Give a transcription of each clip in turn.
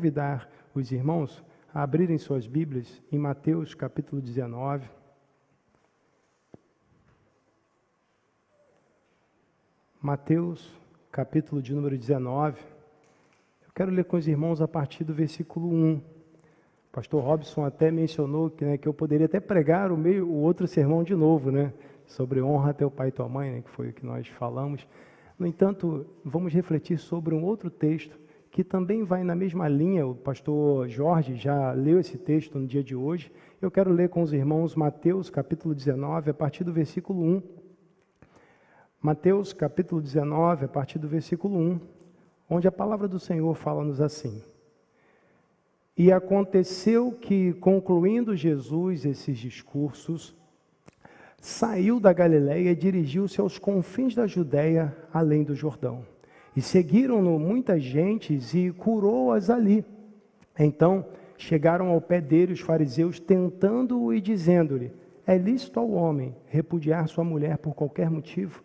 Convidar os irmãos a abrirem suas Bíblias em Mateus capítulo 19. Mateus capítulo de número 19. Eu quero ler com os irmãos a partir do versículo 1. O pastor Robson até mencionou que eu poderia até pregar o outro sermão de novo, sobre honra a teu pai e tua mãe, que foi o que nós falamos. No entanto, vamos refletir sobre um outro texto que também vai na mesma linha. O pastor Jorge já leu esse texto no dia de hoje. Eu quero ler com os irmãos Mateus capítulo 19, a partir do versículo 1. Mateus capítulo 19, a partir do versículo 1, onde a palavra do Senhor fala-nos assim: E aconteceu que, concluindo Jesus esses discursos, saiu da Galiléia e dirigiu-se aos confins da Judéia, além do Jordão. E seguiram-no muitas gentes e curou-as ali. Então chegaram ao pé dele os fariseus, tentando-o e dizendo-lhe: É lícito ao homem repudiar sua mulher por qualquer motivo?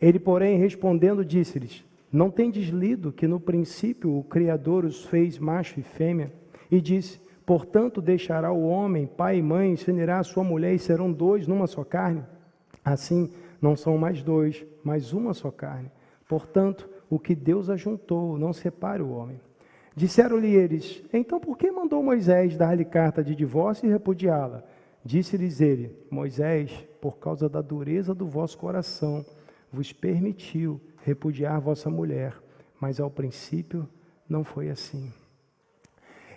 Ele, porém, respondendo, disse-lhes: Não tendes lido que no princípio o Criador os fez macho e fêmea? E disse: Portanto deixará o homem pai e mãe, se unirá a sua mulher, e serão dois numa só carne? Assim, não são mais dois, mas uma só carne. Portanto, o que Deus ajuntou, não separe o homem. Disseram-lhe eles: Então por que mandou Moisés dar-lhe carta de divórcio e repudiá-la? Disse-lhes ele: Moisés, por causa da dureza do vosso coração, vos permitiu repudiar vossa mulher, mas ao princípio não foi assim.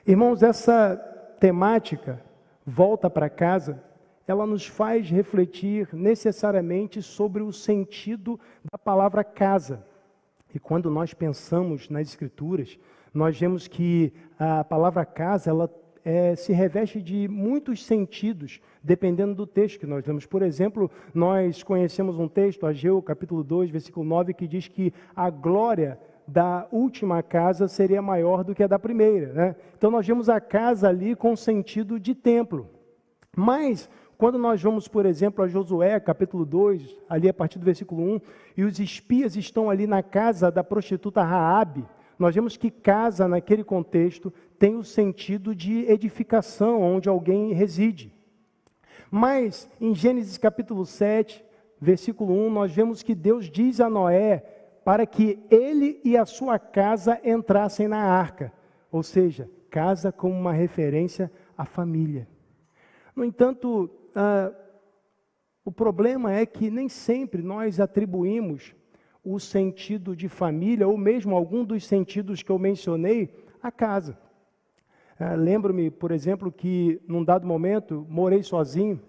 Irmãos, essa temática, volta para casa, ela nos faz refletir necessariamente sobre o sentido da palavra casa. E quando nós pensamos nas Escrituras, nós vemos que a palavra casa, ela se reveste de muitos sentidos, dependendo do texto que nós lemos. Por exemplo, nós conhecemos um texto, Ageu, capítulo 2, versículo 9, que diz que a glória da última casa seria maior do que a da primeira, Então nós vemos a casa ali com sentido de templo. Mas quando nós vamos, por exemplo, a Josué, capítulo 2, ali a partir do versículo 1, e os espias estão ali na casa da prostituta Raabe, nós vemos que casa, naquele contexto, tem o sentido de edificação, onde alguém reside. Mas, em Gênesis capítulo 7, versículo 1, nós vemos que Deus diz a Noé para que ele e a sua casa entrassem na arca. Ou seja, casa como uma referência à família. No entanto, o problema é que nem sempre nós atribuímos o sentido de família, ou mesmo algum dos sentidos que eu mencionei, à casa. Lembro-me, por exemplo, que num dado momento morei sozinho,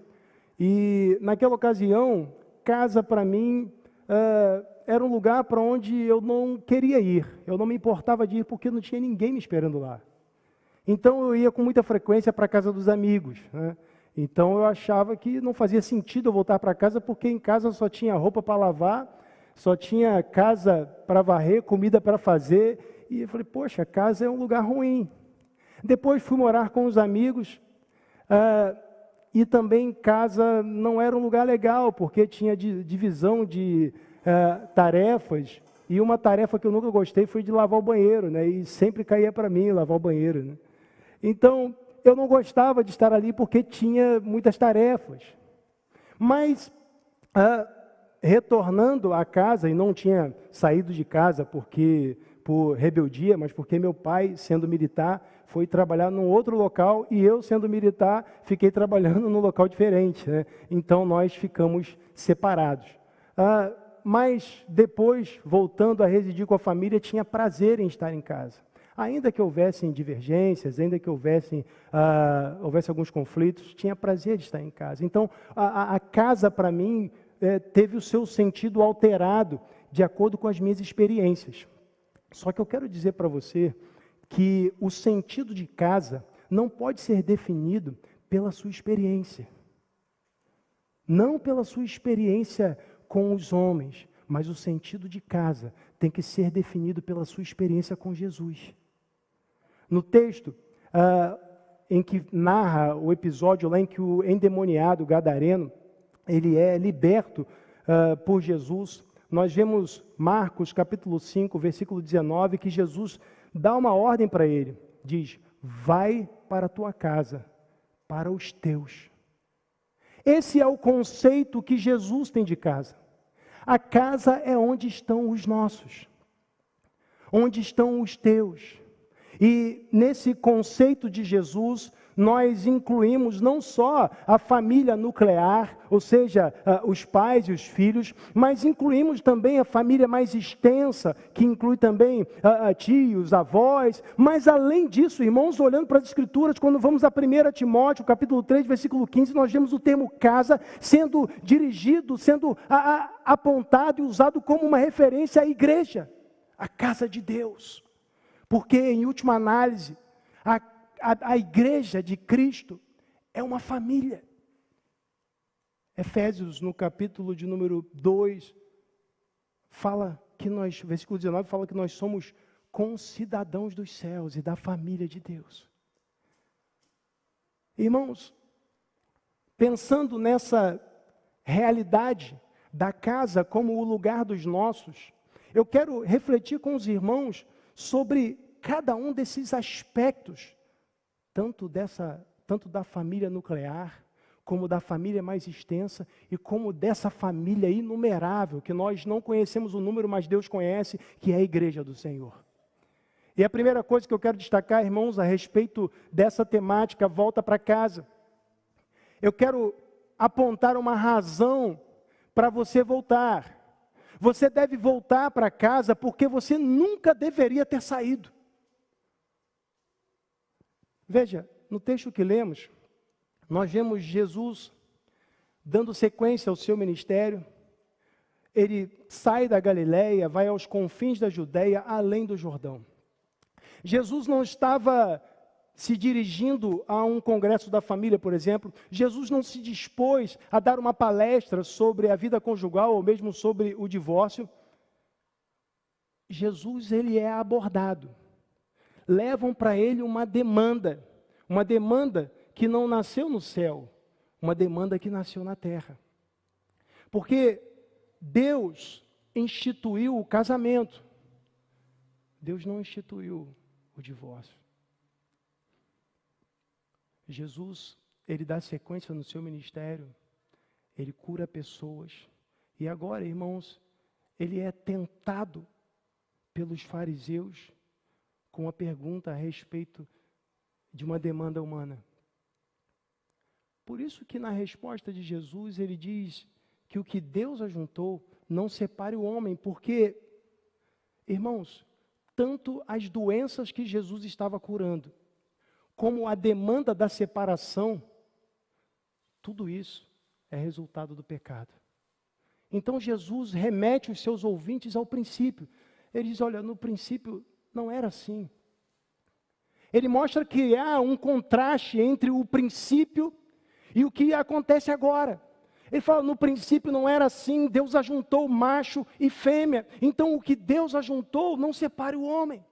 e naquela ocasião, casa para mim era um lugar para onde eu não queria ir, eu não me importava de ir porque não tinha ninguém me esperando lá. Então eu ia com muita frequência para a casa dos amigos, Então eu achava que não fazia sentido eu voltar para casa, porque em casa só tinha roupa para lavar, só tinha casa para varrer, comida para fazer, e eu falei, poxa, casa é um lugar ruim. Depois fui morar com os amigos, e também casa não era um lugar legal, porque tinha divisão de tarefas, e uma tarefa que eu nunca gostei foi de lavar o banheiro, e sempre caía para mim lavar o banheiro. Então, eu não gostava de estar ali porque tinha muitas tarefas. Mas, retornando à casa, e não tinha saído de casa por rebeldia, mas porque meu pai, sendo militar, foi trabalhar num outro local, e eu, sendo militar, fiquei trabalhando num local diferente. Então, nós ficamos separados. Mas depois, voltando a residir com a família, tinha prazer em estar em casa. Ainda que houvessem divergências, ainda que houvesse alguns conflitos, tinha prazer de estar em casa. Então, a casa, para mim, teve o seu sentido alterado de acordo com as minhas experiências. Só que eu quero dizer para você que o sentido de casa não pode ser definido pela sua experiência. Não pela sua experiência com os homens, mas o sentido de casa tem que ser definido pela sua experiência com Jesus. No texto em que narra o episódio lá em que o endemoniado gadareno, ele é liberto por Jesus, nós vemos Marcos capítulo 5, versículo 19, que Jesus dá uma ordem para ele. diz: vai para a tua casa, para os teus. Esse é o conceito que Jesus tem de casa. A casa é onde estão os nossos, onde estão os teus. E nesse conceito de Jesus, nós incluímos não só a família nuclear, ou seja, os pais e os filhos, mas incluímos também a família mais extensa, que inclui também tios, avós. Mas além disso, irmãos, olhando para as Escrituras, quando vamos a 1 Timóteo, capítulo 3, versículo 15, nós vemos o termo casa sendo dirigido, sendo apontado e usado como uma referência à igreja, a casa de Deus. Porque, em última análise, a igreja de Cristo é uma família. Efésios, no capítulo de número 2, fala que nós, versículo 19, fala que nós somos concidadãos dos céus e da família de Deus. Irmãos, pensando nessa realidade da casa como o lugar dos nossos, eu quero refletir com os irmãos sobre cada um desses aspectos, tanto da família nuclear, como da família mais extensa, e como dessa família inumerável, que nós não conhecemos o número, mas Deus conhece, que é a igreja do Senhor. E a primeira coisa que eu quero destacar, irmãos, a respeito dessa temática, volta para casa. Eu quero apontar uma razão para você voltar. Você deve voltar para casa porque você nunca deveria ter saído. Veja, no texto que lemos, nós vemos Jesus dando sequência ao seu ministério. Ele sai da Galileia, vai aos confins da Judeia, além do Jordão. Jesus não estava se dirigindo a um congresso da família, por exemplo. Jesus não se dispôs a dar uma palestra sobre a vida conjugal ou mesmo sobre o divórcio. Jesus, ele é abordado. Levam para ele uma demanda que não nasceu no céu, uma demanda que nasceu na terra. Porque Deus instituiu o casamento. Deus não instituiu o divórcio. Jesus, ele dá sequência no seu ministério, ele cura pessoas. E agora, irmãos, ele é tentado pelos fariseus com a pergunta a respeito de uma demanda humana. Por isso que na resposta de Jesus, ele diz que o que Deus ajuntou, não separe o homem, porque, irmãos, tanto as doenças que Jesus estava curando, como a demanda da separação, tudo isso é resultado do pecado. Então Jesus remete os seus ouvintes ao princípio. Ele diz, olha, no princípio não era assim. Ele mostra que há um contraste entre o princípio e o que acontece agora. Ele fala, no princípio não era assim, Deus ajuntou macho e fêmea. Então o que Deus ajuntou, não separe o homem.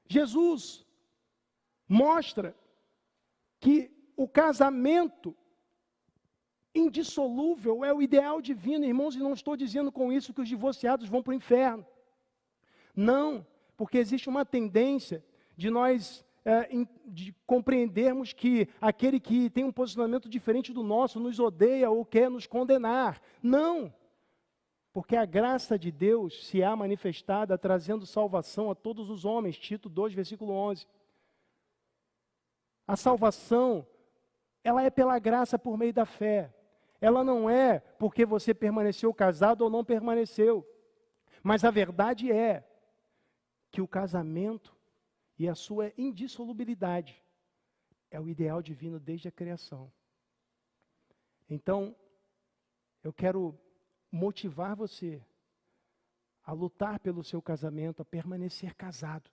Jesus mostra que o casamento indissolúvel é o ideal divino, irmãos, e não estou dizendo com isso que os divorciados vão para o inferno. Não, porque existe uma tendência de nós de compreendermos que aquele que tem um posicionamento diferente do nosso nos odeia ou quer nos condenar. Não, porque a graça de Deus se há manifestada trazendo salvação a todos os homens. Tito 2, versículo 11. A salvação, ela é pela graça por meio da fé. Ela não é porque você permaneceu casado ou não permaneceu. Mas a verdade é que o casamento e a sua indissolubilidade é o ideal divino desde a criação. Então, eu quero motivar você a lutar pelo seu casamento, a permanecer casado.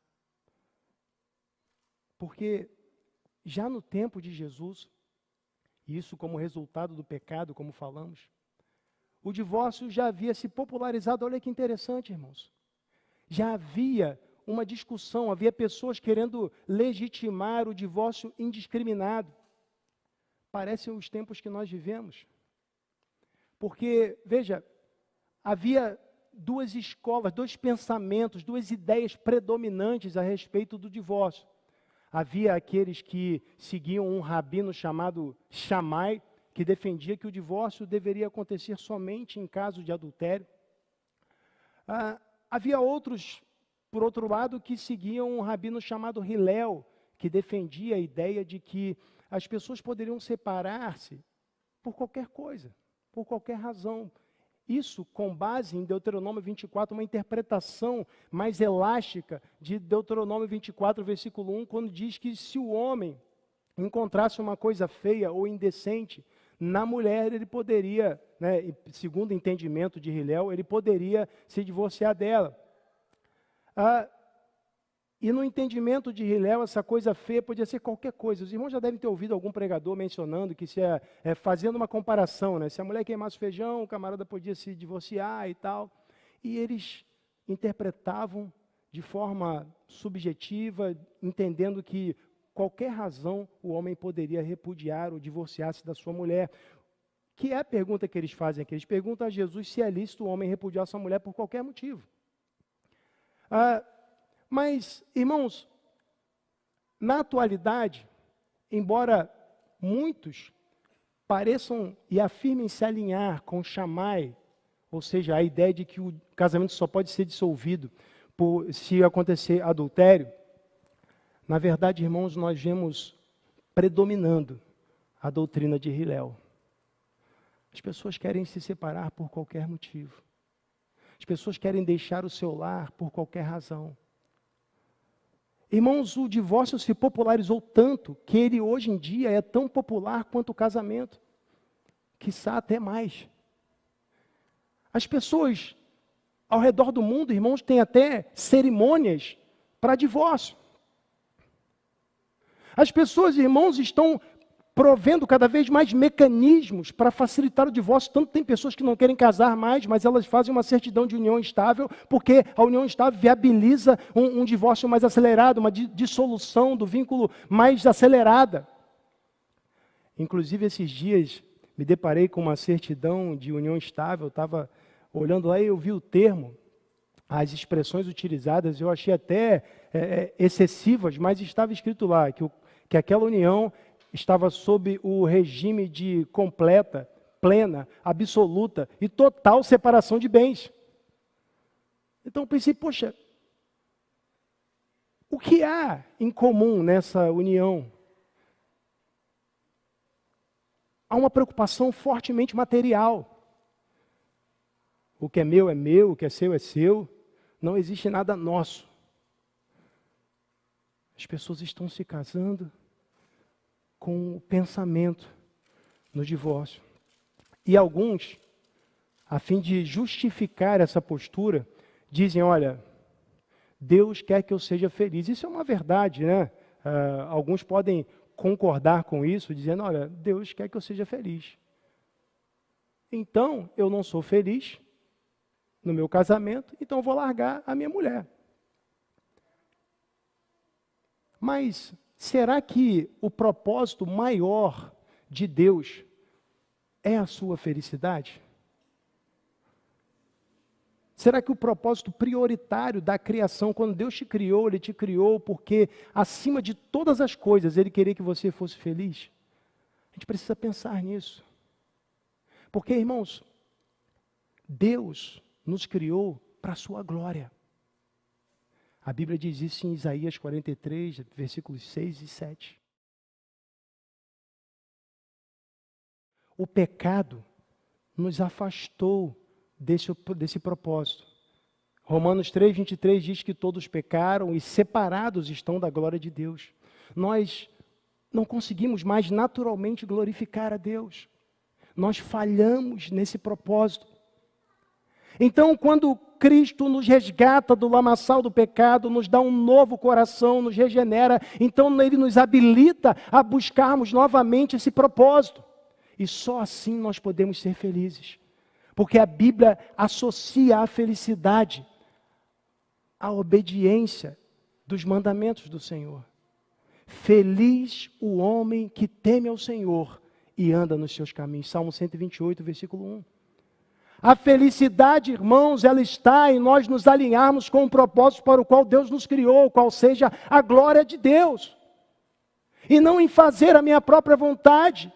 Porque já no tempo de Jesus, isso como resultado do pecado, como falamos, o divórcio já havia se popularizado. Olha que interessante, irmãos. Já havia uma discussão, havia pessoas querendo legitimar o divórcio indiscriminado. Parecem os tempos que nós vivemos. Porque, veja, havia duas escolas, dois pensamentos, duas ideias predominantes a respeito do divórcio. Havia aqueles que seguiam um rabino chamado Shammai, que defendia que o divórcio deveria acontecer somente em caso de adultério. Havia outros, por outro lado, que seguiam um rabino chamado Hillel, que defendia a ideia de que as pessoas poderiam separar-se por qualquer coisa, por qualquer razão. Isso com base em Deuteronômio 24, uma interpretação mais elástica de Deuteronômio 24, versículo 1, quando diz que se o homem encontrasse uma coisa feia ou indecente na mulher, ele poderia, segundo o entendimento de Hillel, ele poderia se divorciar dela. E no entendimento de Hillel, essa coisa feia podia ser qualquer coisa. Os irmãos já devem ter ouvido algum pregador mencionando que, fazendo uma comparação, se a mulher queimasse feijão, o camarada podia se divorciar e tal. E eles interpretavam de forma subjetiva, entendendo que qualquer razão o homem poderia repudiar ou divorciar-se da sua mulher. Que é a pergunta que eles fazem aqui? Eles perguntam a Jesus se é lícito o homem repudiar sua mulher por qualquer motivo. Mas, irmãos, na atualidade, embora muitos pareçam e afirmem se alinhar com Shammai, ou seja, a ideia de que o casamento só pode ser dissolvido se acontecer adultério, na verdade, irmãos, nós vemos predominando a doutrina de Hillel. As pessoas querem se separar por qualquer motivo. As pessoas querem deixar o seu lar por qualquer razão. Irmãos, o divórcio se popularizou tanto que ele hoje em dia é tão popular quanto o casamento, quiçá até mais. As pessoas ao redor do mundo, irmãos, têm até cerimônias para divórcio. As pessoas, irmãos, estão provendo cada vez mais mecanismos para facilitar o divórcio. Tanto tem pessoas que não querem casar mais, mas elas fazem uma certidão de união estável, porque a união estável viabiliza um divórcio mais acelerado, uma dissolução do vínculo mais acelerada. Inclusive, esses dias, me deparei com uma certidão de união estável, estava olhando lá e eu vi o termo, as expressões utilizadas, eu achei até excessivas, mas estava escrito lá que aquela união estava sob o regime de completa, plena, absoluta e total separação de bens. Então eu pensei, poxa, o que há em comum nessa união? Há uma preocupação fortemente material. O que é meu, o que é seu, não existe nada nosso. As pessoas estão se casando com o pensamento no divórcio. E alguns, a fim de justificar essa postura, dizem, olha, Deus quer que eu seja feliz. Isso é uma verdade, né? Alguns podem concordar com isso, dizendo, olha, Deus quer que eu seja feliz. Então, eu não sou feliz no meu casamento, então eu vou largar a minha mulher. Mas será que o propósito maior de Deus é a sua felicidade? Será que o propósito prioritário da criação, quando Deus te criou, Ele te criou porque, acima de todas as coisas, Ele queria que você fosse feliz? A gente precisa pensar nisso. Porque, irmãos, Deus nos criou para a sua glória. A Bíblia diz isso em Isaías 43, versículos 6 e 7. O pecado nos afastou desse propósito. Romanos 3, 23 diz que todos pecaram e separados estão da glória de Deus. Nós não conseguimos mais naturalmente glorificar a Deus. Nós falhamos nesse propósito. Então, quando Cristo nos resgata do lamaçal do pecado, nos dá um novo coração, nos regenera, então Ele nos habilita a buscarmos novamente esse propósito. E só assim nós podemos ser felizes. Porque a Bíblia associa a felicidade à obediência dos mandamentos do Senhor. Feliz o homem que teme ao Senhor e anda nos seus caminhos. Salmo 128, versículo 1. A felicidade, irmãos, ela está em nós nos alinharmos com o propósito para o qual Deus nos criou, qual seja a glória de Deus. E não em fazer a minha própria vontade.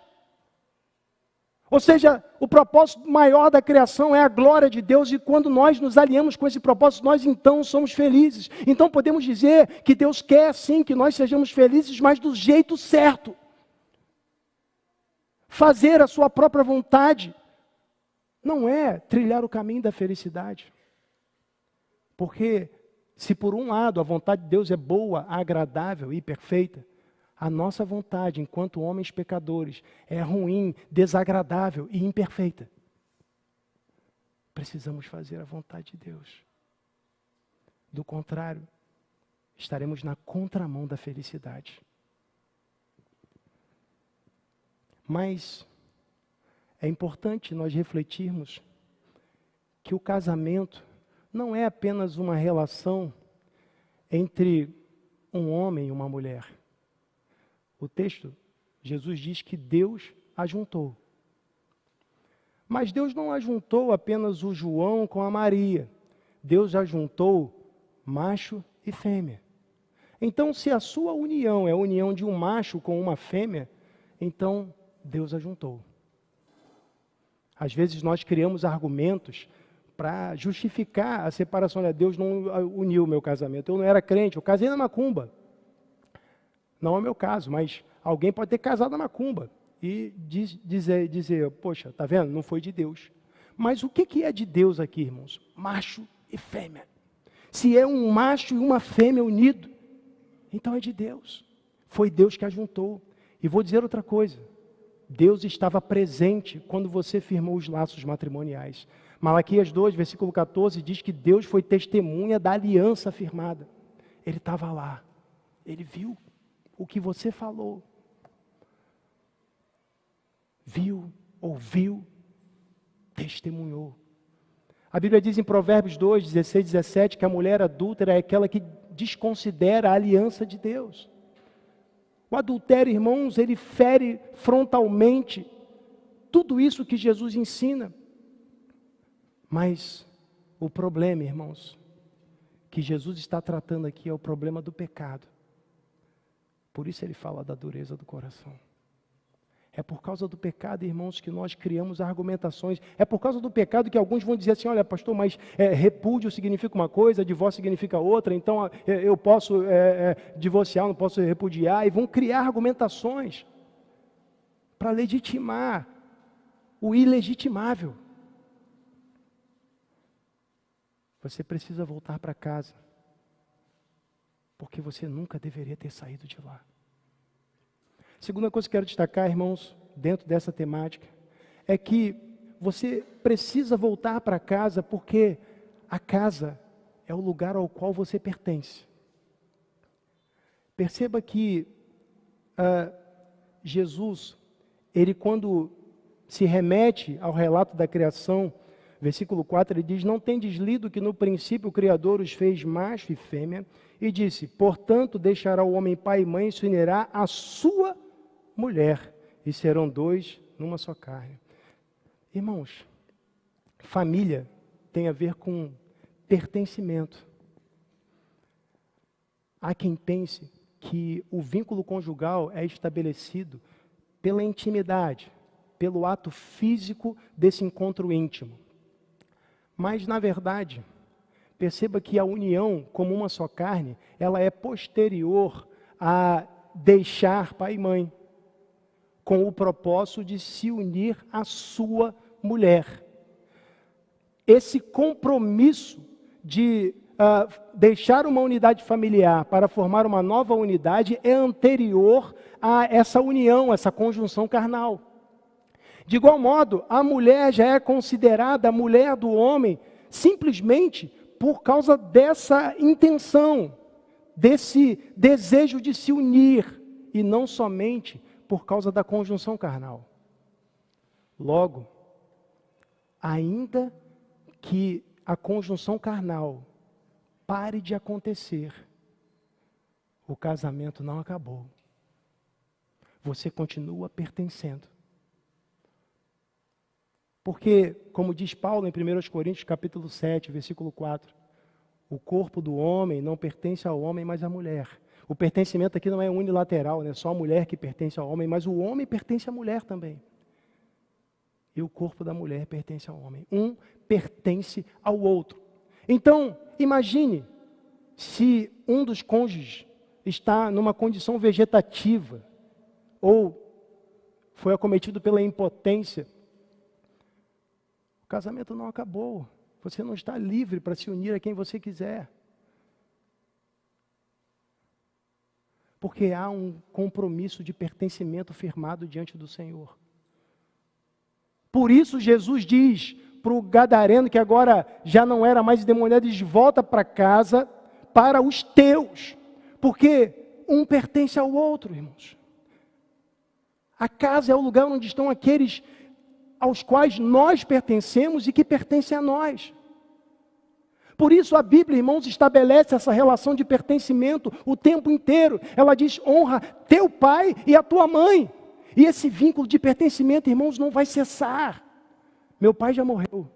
Ou seja, o propósito maior da criação é a glória de Deus, e quando nós nos alinhamos com esse propósito, nós então somos felizes. Então podemos dizer que Deus quer sim que nós sejamos felizes, mas do jeito certo. Fazer a sua própria vontade não é trilhar o caminho da felicidade. Porque se por um lado a vontade de Deus é boa, agradável e perfeita, a nossa vontade, enquanto homens pecadores, é ruim, desagradável e imperfeita. Precisamos fazer a vontade de Deus. Do contrário, estaremos na contramão da felicidade. Mas é importante nós refletirmos que o casamento não é apenas uma relação entre um homem e uma mulher. O texto, Jesus diz que Deus ajuntou. Mas Deus não ajuntou apenas o João com a Maria. Deus ajuntou macho e fêmea. Então, se a sua união é a união de um macho com uma fêmea, então Deus ajuntou. Às vezes nós criamos argumentos para justificar a separação. Olha, Deus não uniu o meu casamento. Eu não era crente, eu casei na macumba. Não é o meu caso, mas alguém pode ter casado na macumba e dizer, poxa, tá vendo? Não foi de Deus. Mas o que é de Deus aqui, irmãos? Macho e fêmea. Se é um macho e uma fêmea unido, então é de Deus. Foi Deus que ajuntou. E vou dizer outra coisa. Deus estava presente quando você firmou os laços matrimoniais. Malaquias 2, versículo 14, diz que Deus foi testemunha da aliança firmada. Ele estava lá. Ele viu o que você falou. Viu, ouviu, testemunhou. A Bíblia diz em Provérbios 2, 16, 17, que a mulher adúltera é aquela que desconsidera a aliança de Deus. O adultério, irmãos, ele fere frontalmente tudo isso que Jesus ensina. Mas o problema, irmãos, que Jesus está tratando aqui é o problema do pecado. Por isso ele fala da dureza do coração. É por causa do pecado, irmãos, que nós criamos argumentações. É por causa do pecado que alguns vão dizer assim, olha, pastor, mas repúdio significa uma coisa, divórcio significa outra, então eu posso divorciar, não posso repudiar, e vão criar argumentações para legitimar o ilegitimável. Você precisa voltar para casa, porque você nunca deveria ter saído de lá. Segunda coisa que quero destacar, irmãos, dentro dessa temática, é que você precisa voltar para casa, porque a casa é o lugar ao qual você pertence. Perceba que Jesus, ele quando se remete ao relato da criação, versículo 4, ele diz, não tendes lido que no princípio o Criador os fez macho e fêmea, e disse, portanto deixará o homem pai e mãe e se unirá à sua mulher, e serão dois numa só carne. Irmãos, família tem a ver com pertencimento. Há quem pense que o vínculo conjugal é estabelecido pela intimidade, pelo ato físico desse encontro íntimo. Mas, na verdade, perceba que a união como uma só carne, ela é posterior a deixar pai e mãe, com o propósito de se unir à sua mulher. Esse compromisso de deixar uma unidade familiar para formar uma nova unidade é anterior a essa união, essa conjunção carnal. De igual modo, a mulher já é considerada a mulher do homem simplesmente por causa dessa intenção, desse desejo de se unir, e não somente por causa da conjunção carnal. Logo, ainda que a conjunção carnal pare de acontecer, o casamento não acabou. Você continua pertencendo. Porque, como diz Paulo em 1 Coríntios capítulo 7, versículo 4, o corpo do homem não pertence ao homem, mas à mulher. O pertencimento aqui não é unilateral, não é só a mulher que pertence ao homem, mas o homem pertence à mulher também. E o corpo da mulher pertence ao homem. Um pertence ao outro. Então, imagine se um dos cônjuges está numa condição vegetativa ou foi acometido pela impotência. O casamento não acabou. Você não está livre para se unir a quem você quiser. Porque há um compromisso de pertencimento firmado diante do Senhor. Por isso Jesus diz para o gadareno, que agora já não era mais endemoniado, diz: volta para casa, para os teus. Porque um pertence ao outro, irmãos. A casa é o lugar onde estão aqueles aos quais nós pertencemos e que pertencem a nós. Por isso a Bíblia, irmãos, estabelece essa relação de pertencimento o tempo inteiro. Ela diz: honra teu pai e a tua mãe. E esse vínculo de pertencimento, irmãos, não vai cessar. Meu pai já morreu.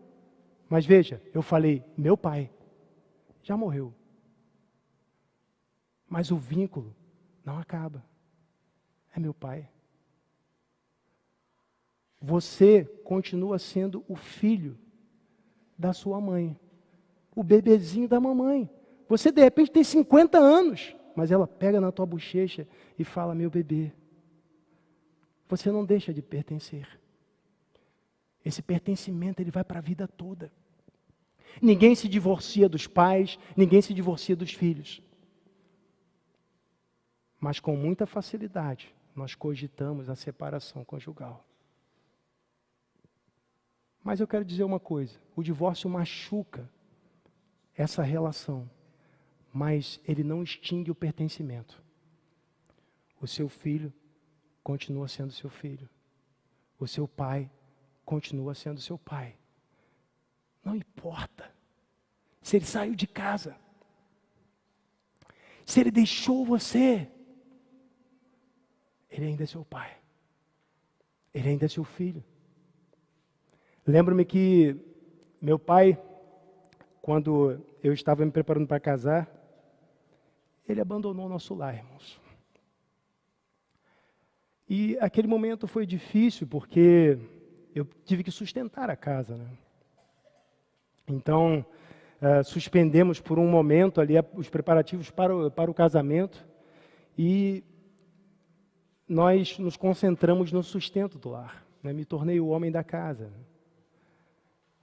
Mas veja, eu falei, meu pai já morreu. Mas o vínculo não acaba. É meu pai. Você continua sendo o filho da sua mãe. O bebezinho da mamãe. Você de repente tem 50 anos, mas ela pega na tua bochecha e fala: meu bebê. Você não deixa de pertencer. Esse pertencimento, ele vai para a vida toda. Ninguém se divorcia dos pais, ninguém se divorcia dos filhos. Mas com muita facilidade, nós cogitamos a separação conjugal. Mas eu quero dizer uma coisa: o divórcio machuca essa relação, mas ele não extingue o pertencimento. O seu filho continua sendo seu filho. O seu pai continua sendo seu pai. Não importa se ele saiu de casa, se ele deixou você, ele ainda é seu pai. Ele ainda é seu filho. Lembro-me que meu pai, quando eu estava me preparando para casar, ele abandonou o nosso lar, irmãos. E aquele momento foi difícil, porque eu tive que sustentar a casa, né? Então, suspendemos por um momento ali os preparativos para o casamento e nós nos concentramos no sustento do lar, né? Me tornei o homem da casa.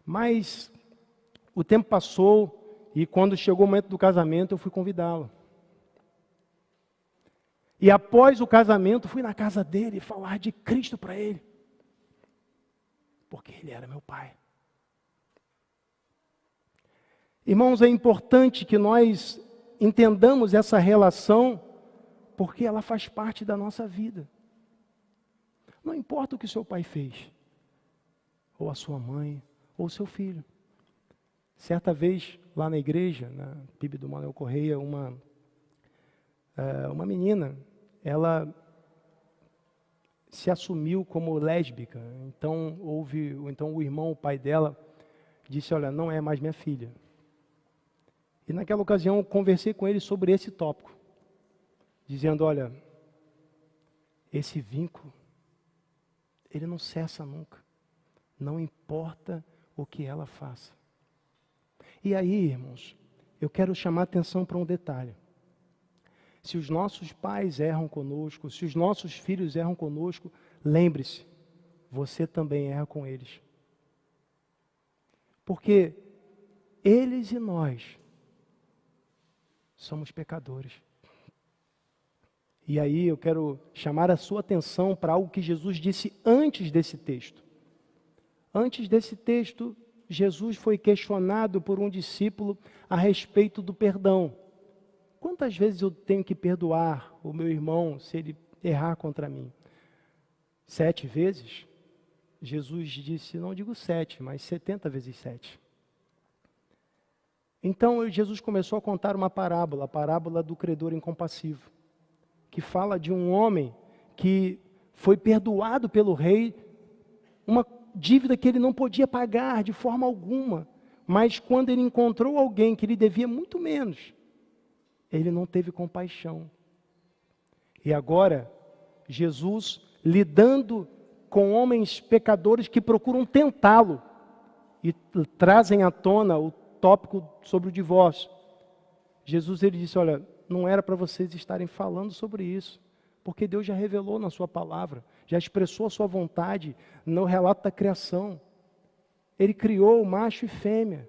Mas o tempo passou e quando chegou o momento do casamento, eu fui convidá-lo. E após o casamento, fui na casa dele falar de Cristo para ele. Porque ele era meu pai. Irmãos, é importante que nós entendamos essa relação, porque ela faz parte da nossa vida. Não importa o que seu pai fez, ou a sua mãe, ou o seu filho. Certa vez, lá na igreja, na PIB do Manuel Correia, uma menina, ela se assumiu como lésbica. Então o irmão, o pai dela, disse: olha, não é mais minha filha. E naquela ocasião eu conversei com ele sobre esse tópico, dizendo: olha, esse vínculo, ele não cessa nunca, não importa o que ela faça. E aí, irmãos, eu quero chamar a atenção para um detalhe. Se os nossos pais erram conosco, se os nossos filhos erram conosco, lembre-se, você também erra com eles. Porque eles e nós somos pecadores. E aí eu quero chamar a sua atenção para algo que Jesus disse antes desse texto. Antes desse texto, Jesus foi questionado por um discípulo a respeito do perdão. Quantas vezes eu tenho que perdoar o meu irmão se ele errar contra mim? 7 vezes? Jesus disse, não digo 7, mas 70 vezes 7. Então Jesus começou a contar uma parábola, a parábola do credor incompassivo, que fala de um homem que foi perdoado pelo rei dívida que ele não podia pagar de forma alguma. Mas quando ele encontrou alguém que lhe devia muito menos, ele não teve compaixão. E agora, Jesus lidando com homens pecadores que procuram tentá-lo e trazem à tona o tópico sobre o divórcio. Jesus, ele disse, olha, não era para vocês estarem falando sobre isso, porque Deus já revelou na sua palavra, já expressou a sua vontade no relato da criação. Ele criou macho e fêmea.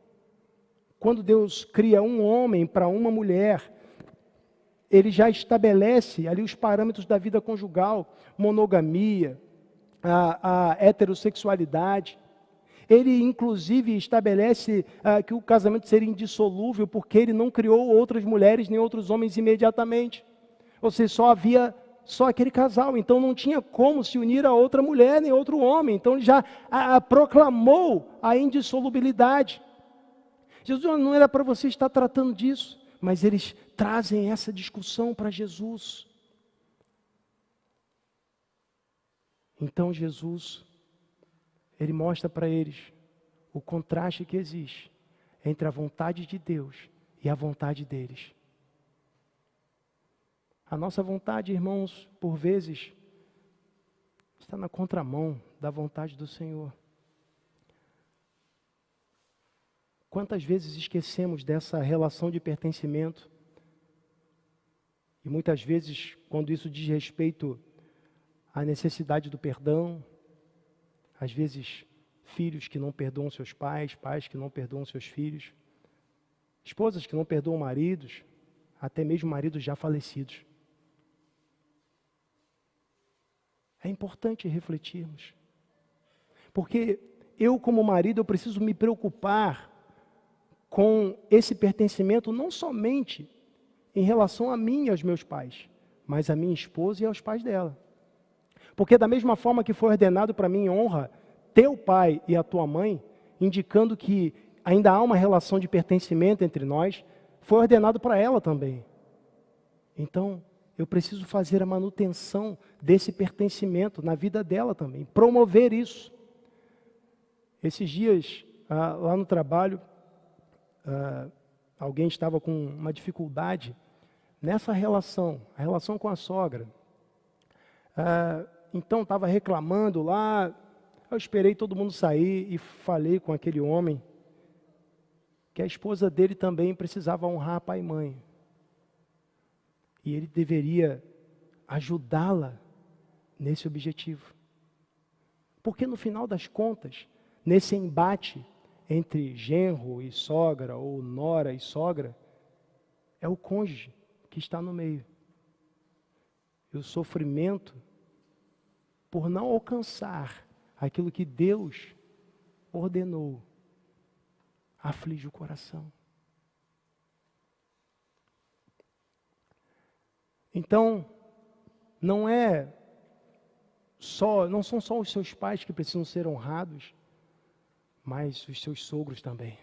Quando Deus cria um homem para uma mulher, ele já estabelece ali os parâmetros da vida conjugal, monogamia, a heterossexualidade. Ele, inclusive, estabelece que o casamento seria indissolúvel, porque ele não criou outras mulheres nem outros homens imediatamente. Ou seja, só havia aquele casal, então não tinha como se unir a outra mulher nem outro homem. Então ele já proclamou a indissolubilidade. Jesus, não era para você estar tratando disso, mas eles trazem essa discussão para Jesus. Então Jesus, ele mostra para eles o contraste que existe entre a vontade de Deus e a vontade deles. A nossa vontade, irmãos, por vezes, está na contramão da vontade do Senhor. Quantas vezes esquecemos dessa relação de pertencimento? E muitas vezes, quando isso diz respeito à necessidade do perdão, às vezes, filhos que não perdoam seus pais, pais que não perdoam seus filhos, esposas que não perdoam maridos, até mesmo maridos já falecidos. É importante refletirmos. Porque eu, como marido, eu preciso me preocupar com esse pertencimento não somente em relação a mim e aos meus pais, mas a minha esposa e aos pais dela. Porque da mesma forma que foi ordenado para mim honra teu pai e a tua mãe, indicando que ainda há uma relação de pertencimento entre nós, foi ordenado para ela também. Então, eu preciso fazer a manutenção desse pertencimento na vida dela também, promover isso. Esses dias, lá no trabalho, alguém estava com uma dificuldade nessa relação, a relação com a sogra. Então, estava reclamando lá, eu esperei todo mundo sair e falei com aquele homem que a esposa dele também precisava honrar pai e mãe. E ele deveria ajudá-la nesse objetivo. Porque no final das contas, nesse embate entre genro e sogra, ou nora e sogra, é o cônjuge que está no meio. E o sofrimento por não alcançar aquilo que Deus ordenou, aflige o coração. Então, não são só os seus pais que precisam ser honrados, mas os seus sogros também.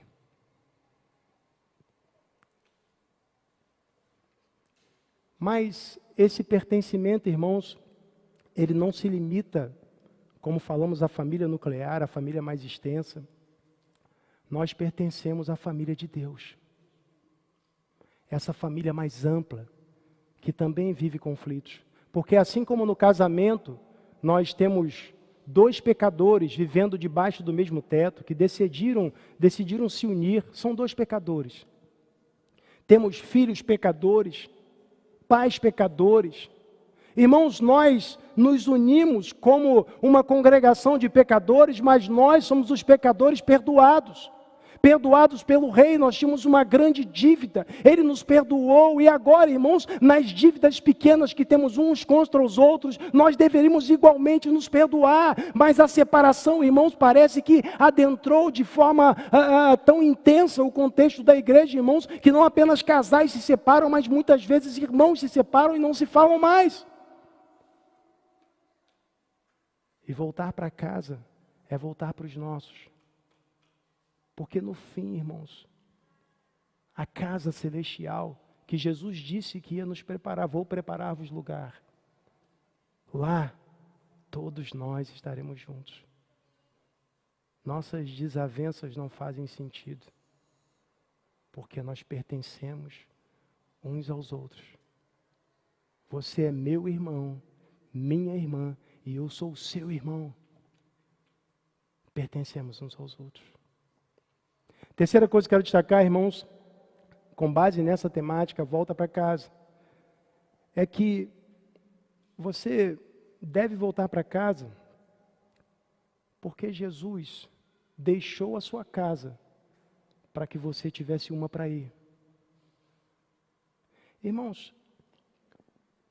Mas esse pertencimento, irmãos, ele não se limita, como falamos, à família nuclear, à família mais extensa. Nós pertencemos à família de Deus. Essa família mais ampla, que também vive conflitos. Porque assim como no casamento, nós temos dois pecadores vivendo debaixo do mesmo teto, que decidiram se unir, são dois pecadores. Temos filhos pecadores, pais pecadores. Irmãos, nós nos unimos como uma congregação de pecadores, mas nós somos os pecadores perdoados. Perdoados pelo Rei, nós tínhamos uma grande dívida, Ele nos perdoou, e agora, irmãos, nas dívidas pequenas que temos uns contra os outros, nós deveríamos igualmente nos perdoar, mas a separação, irmãos, parece que adentrou de forma tão intensa o contexto da igreja, irmãos, que não apenas casais se separam, mas muitas vezes irmãos se separam e não se falam mais. E voltar para casa é voltar para os nossos. Porque no fim, irmãos, a casa celestial, que Jesus disse que ia nos preparar, vou preparar-vos lugar. Lá, todos nós estaremos juntos. nossas desavenças não fazem sentido, porque nós pertencemos uns aos outros. Você é meu irmão, minha irmã, e eu sou o seu irmão. Pertencemos uns aos outros. Terceira coisa que quero destacar, irmãos, com base nessa temática, volta para casa, é que você deve voltar para casa porque Jesus deixou a sua casa para que você tivesse uma para ir. Irmãos,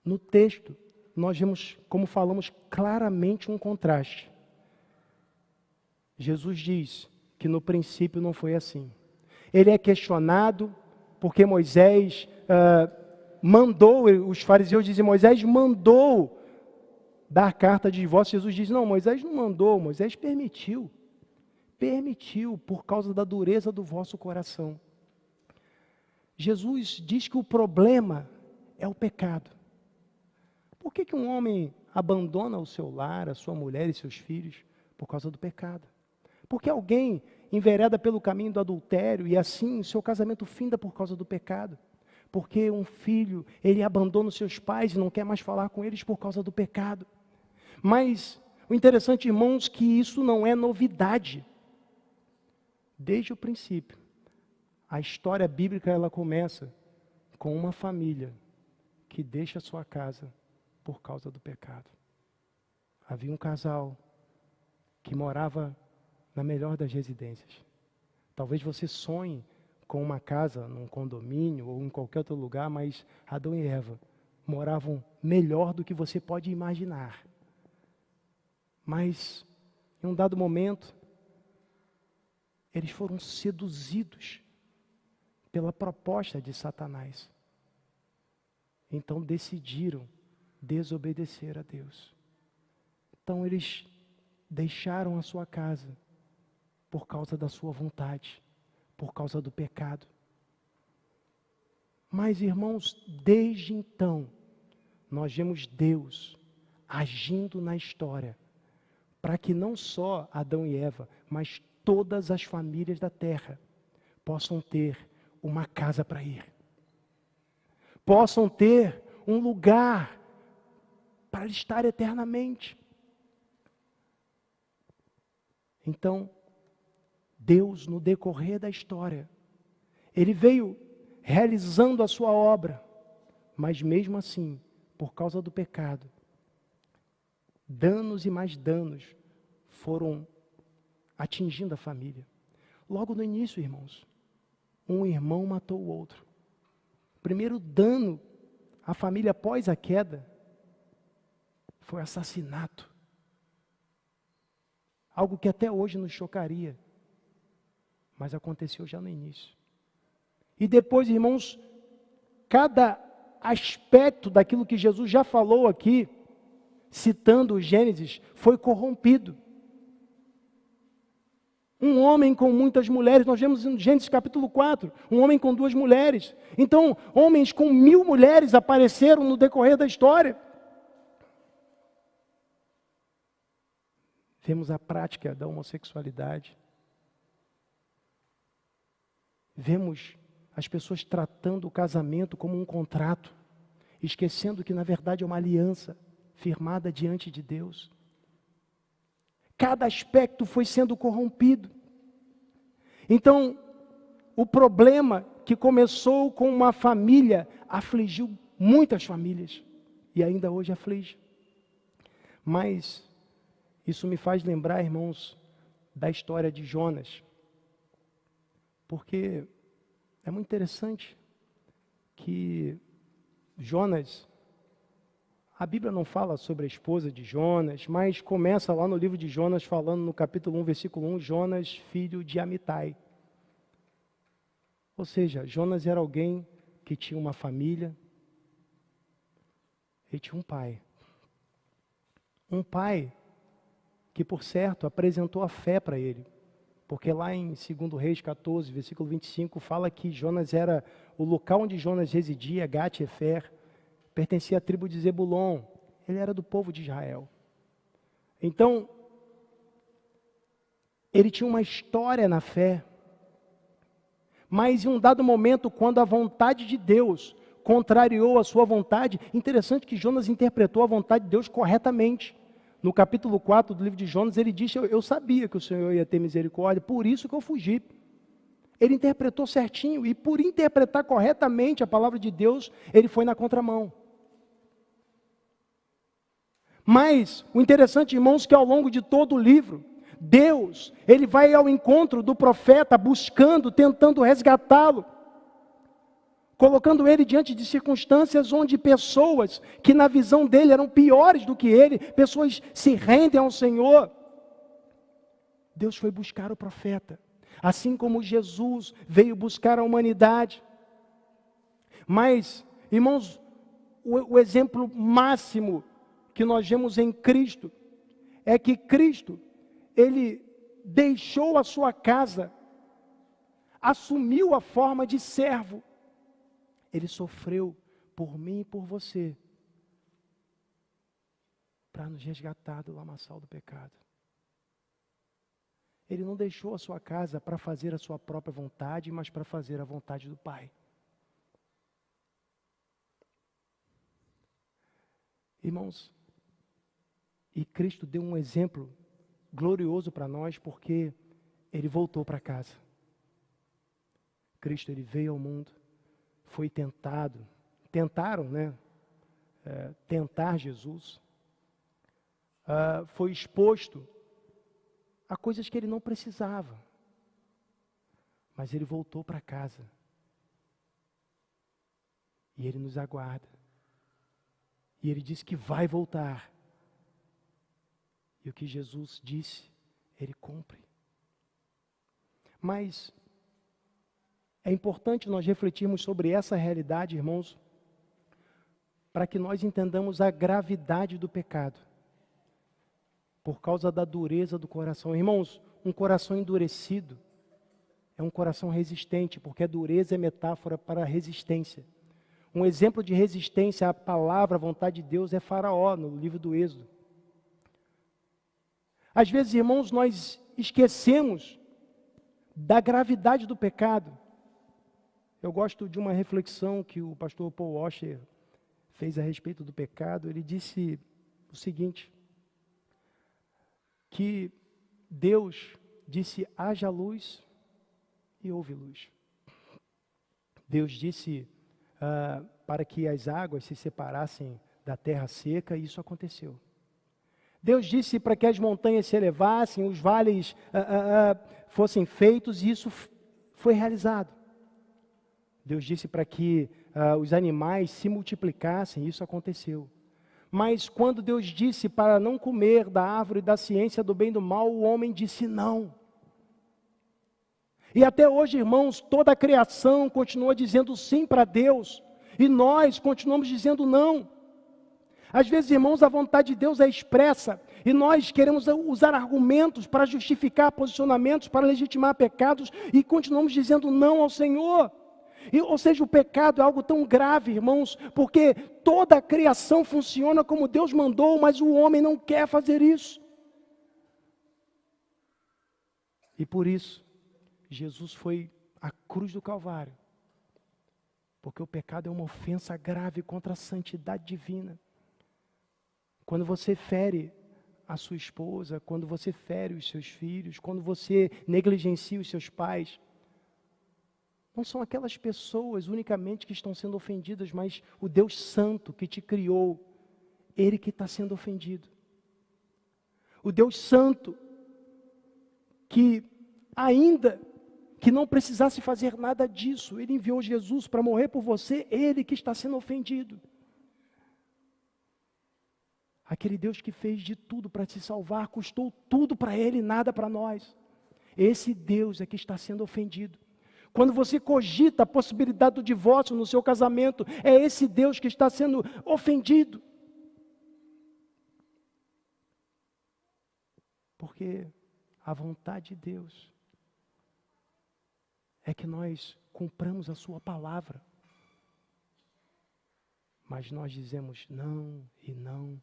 no texto, nós vemos, como falamos, claramente um contraste. Jesus diz que no princípio não foi assim. Ele é questionado porque Moisés mandou, os fariseus dizem, Moisés mandou dar carta de divórcio. Jesus diz, não, Moisés não mandou, Moisés permitiu. Permitiu por causa da dureza do vosso coração. Jesus diz que o problema é o pecado. Por que um homem abandona o seu lar, a sua mulher e seus filhos? Por causa do pecado. Porque alguém envereda pelo caminho do adultério e assim seu casamento finda por causa do pecado. Porque um filho, ele abandona os seus pais e não quer mais falar com eles por causa do pecado. Mas o interessante, irmãos, que isso não é novidade. Desde o princípio, a história bíblica ela começa com uma família que deixa sua casa por causa do pecado. Havia um casal que morava na melhor das residências. Talvez você sonhe com uma casa num condomínio ou em qualquer outro lugar, mas Adão e Eva moravam melhor do que você pode imaginar. Mas, em um dado momento, eles foram seduzidos pela proposta de Satanás. Então decidiram desobedecer a Deus. Então eles deixaram a sua casa por causa da sua vontade, por causa do pecado. Mas, irmãos, desde então, nós vemos Deus agindo na história, para que não só Adão e Eva, mas todas as famílias da terra possam ter uma casa para ir. Possam ter um lugar para estar eternamente. Então, Deus, no decorrer da história, Ele veio realizando a sua obra, mas mesmo assim, por causa do pecado, danos e mais danos foram atingindo a família. Logo no início, irmãos, um irmão matou o outro. O primeiro dano à família após a queda foi assassinato. Algo que até hoje nos chocaria, mas aconteceu já no início. E depois, irmãos, cada aspecto daquilo que Jesus já falou aqui, citando o Gênesis, foi corrompido. Um homem com muitas mulheres, nós vemos em Gênesis capítulo 4, um homem com 2 mulheres. Então, homens com 1000 mulheres apareceram no decorrer da história. Vemos a prática da homossexualidade. Vemos as pessoas tratando o casamento como um contrato, esquecendo que na verdade é uma aliança firmada diante de Deus. Cada aspecto foi sendo corrompido. Então, o problema que começou com uma família afligiu muitas famílias e ainda hoje aflige. Mas isso me faz lembrar, irmãos, da história de Jonas. Porque é muito interessante que Jonas, a Bíblia não fala sobre a esposa de Jonas, mas começa lá no livro de Jonas falando no capítulo 1, versículo 1, Jonas, filho de Amitai. Ou seja, Jonas era alguém que tinha uma família e tinha um pai. Um pai que, por certo, apresentou a fé para ele. Porque lá em 2 Reis 14, versículo 25, fala que Jonas era o local onde Jonas residia, Gat-Hefer, pertencia à tribo de Zebulon. Ele era do povo de Israel. Então, ele tinha uma história na fé. Mas em um dado momento, quando a vontade de Deus contrariou a sua vontade, interessante que Jonas interpretou a vontade de Deus corretamente. No capítulo 4 do livro de Jonas, ele disse, eu sabia que o Senhor ia ter misericórdia, por isso que eu fugi. Ele interpretou certinho, e por interpretar corretamente a palavra de Deus, ele foi na contramão. Mas, o interessante, irmãos, que ao longo de todo o livro, Deus, ele vai ao encontro do profeta, buscando, tentando resgatá-lo, colocando ele diante de circunstâncias onde pessoas, que na visão dele eram piores do que ele, pessoas se rendem ao Senhor. Deus foi buscar o profeta, assim como Jesus veio buscar a humanidade. Mas, irmãos, o exemplo máximo que nós vemos em Cristo, é que Cristo, ele deixou a sua casa, assumiu a forma de servo, ele sofreu por mim e por você, para nos resgatar do lamaçal do pecado. Ele não deixou a sua casa para fazer a sua própria vontade, mas para fazer a vontade do Pai. Irmãos, e Cristo deu um exemplo glorioso para nós, porque ele voltou para casa. Cristo, ele veio ao mundo, foi tentado, tentaram, né? Tentar Jesus, foi exposto a coisas que ele não precisava, mas ele voltou para casa, e ele nos aguarda, e ele disse que vai voltar, e o que Jesus disse, ele cumpre. Mas é importante nós refletirmos sobre essa realidade, irmãos, para que nós entendamos a gravidade do pecado, por causa da dureza do coração. Irmãos, um coração endurecido é um coração resistente, porque a dureza é metáfora para a resistência. Um exemplo de resistência à palavra, à vontade de Deus, é Faraó, no livro do Êxodo. Às vezes, irmãos, nós esquecemos da gravidade do pecado. Eu gosto de uma reflexão que o pastor Paul Washer fez a respeito do pecado. Ele disse o seguinte, que Deus disse, haja luz, e houve luz. Deus disse para que as águas se separassem da terra seca, e isso aconteceu. Deus disse para que as montanhas se elevassem, os vales fossem feitos, e isso foi realizado. Deus disse para que os animais se multiplicassem, e isso aconteceu. Mas quando Deus disse para não comer da árvore da ciência do bem e do mal, o homem disse não. E até hoje, irmãos, toda a criação continua dizendo sim para Deus, e nós continuamos dizendo não. Às vezes, irmãos, a vontade de Deus é expressa, e nós queremos usar argumentos para justificar posicionamentos, para legitimar pecados, e continuamos dizendo não ao Senhor. Ou seja, o pecado é algo tão grave, irmãos, porque toda a criação funciona como Deus mandou, mas o homem não quer fazer isso. E por isso, Jesus foi à cruz do Calvário, porque o pecado é uma ofensa grave contra a santidade divina. Quando você fere a sua esposa, quando você fere os seus filhos, quando você negligencia os seus pais, não são aquelas pessoas unicamente que estão sendo ofendidas, mas o Deus Santo que te criou, Ele que está sendo ofendido. O Deus Santo que, ainda que não precisasse fazer nada disso, Ele enviou Jesus para morrer por você, Ele que está sendo ofendido. Aquele Deus que fez de tudo para te salvar, custou tudo para Ele, nada para nós. Esse Deus é que está sendo ofendido. Quando você cogita a possibilidade do divórcio no seu casamento, é esse Deus que está sendo ofendido. Porque a vontade de Deus é que nós cumpramos a sua palavra. Mas nós dizemos não e não.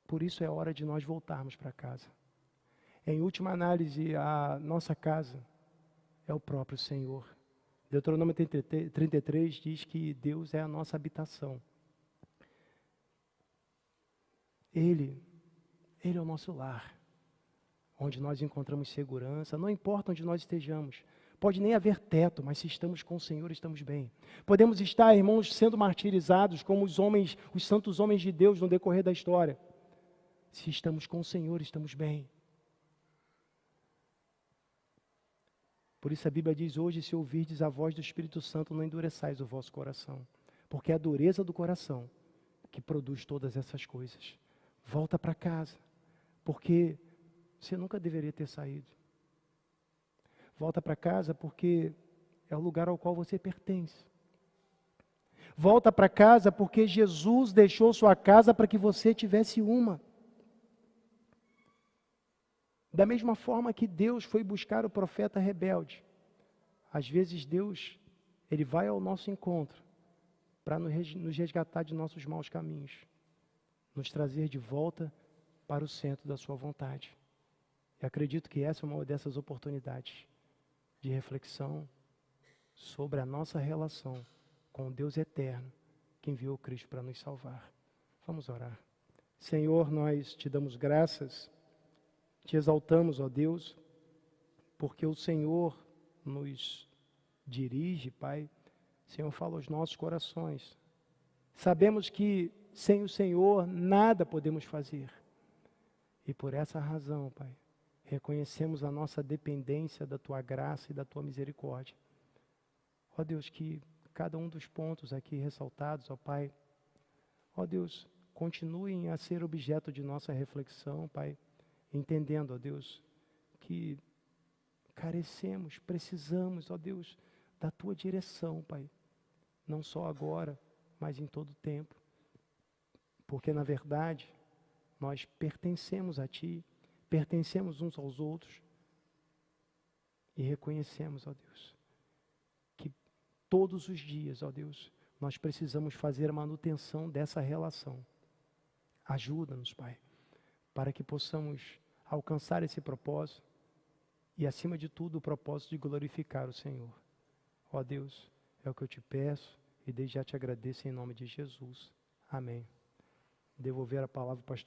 Por isso é hora de nós voltarmos para casa. Em última análise, a nossa casa é o próprio Senhor. Deuteronômio 33 diz que Deus é a nossa habitação. Ele é o nosso lar, onde nós encontramos segurança, não importa onde nós estejamos. Pode nem haver teto, mas se estamos com o Senhor, estamos bem. Podemos estar, irmãos, sendo martirizados como os santos homens de Deus no decorrer da história. Se estamos com o Senhor, estamos bem. Por isso a Bíblia diz hoje, se ouvirdes a voz do Espírito Santo, não endureçais o vosso coração. Porque é a dureza do coração que produz todas essas coisas. Volta para casa, porque você nunca deveria ter saído. Volta para casa porque é o lugar ao qual você pertence. Volta para casa porque Jesus deixou sua casa para que você tivesse uma. Da mesma forma que Deus foi buscar o profeta rebelde. Às vezes Deus, Ele vai ao nosso encontro para nos resgatar de nossos maus caminhos. Nos trazer de volta para o centro da sua vontade. E acredito que essa é uma dessas oportunidades de reflexão sobre a nossa relação com o Deus eterno que enviou Cristo para nos salvar. Vamos orar. Senhor, nós te damos graças, te exaltamos, ó Deus, porque o Senhor nos dirige, Pai. O Senhor fala aos nossos corações. Sabemos que sem o Senhor nada podemos fazer. E por essa razão, Pai, reconhecemos a nossa dependência da Tua graça e da Tua misericórdia. Ó Deus, que cada um dos pontos aqui ressaltados, ó Pai, ó Deus, continuem a ser objeto de nossa reflexão, Pai, entendendo, ó Deus, que carecemos, precisamos, ó Deus, da Tua direção, Pai, não só agora, mas em todo o tempo, porque na verdade, nós pertencemos a Ti, pertencemos uns aos outros e reconhecemos, ó Deus, que todos os dias, ó Deus, nós precisamos fazer a manutenção dessa relação. Ajuda-nos, Pai, para que possamos alcançar esse propósito e, acima de tudo, o propósito de glorificar o Senhor. Ó Deus, é o que eu te peço e desde já te agradeço em nome de Jesus. Amém. Devolver a palavra ao pastor.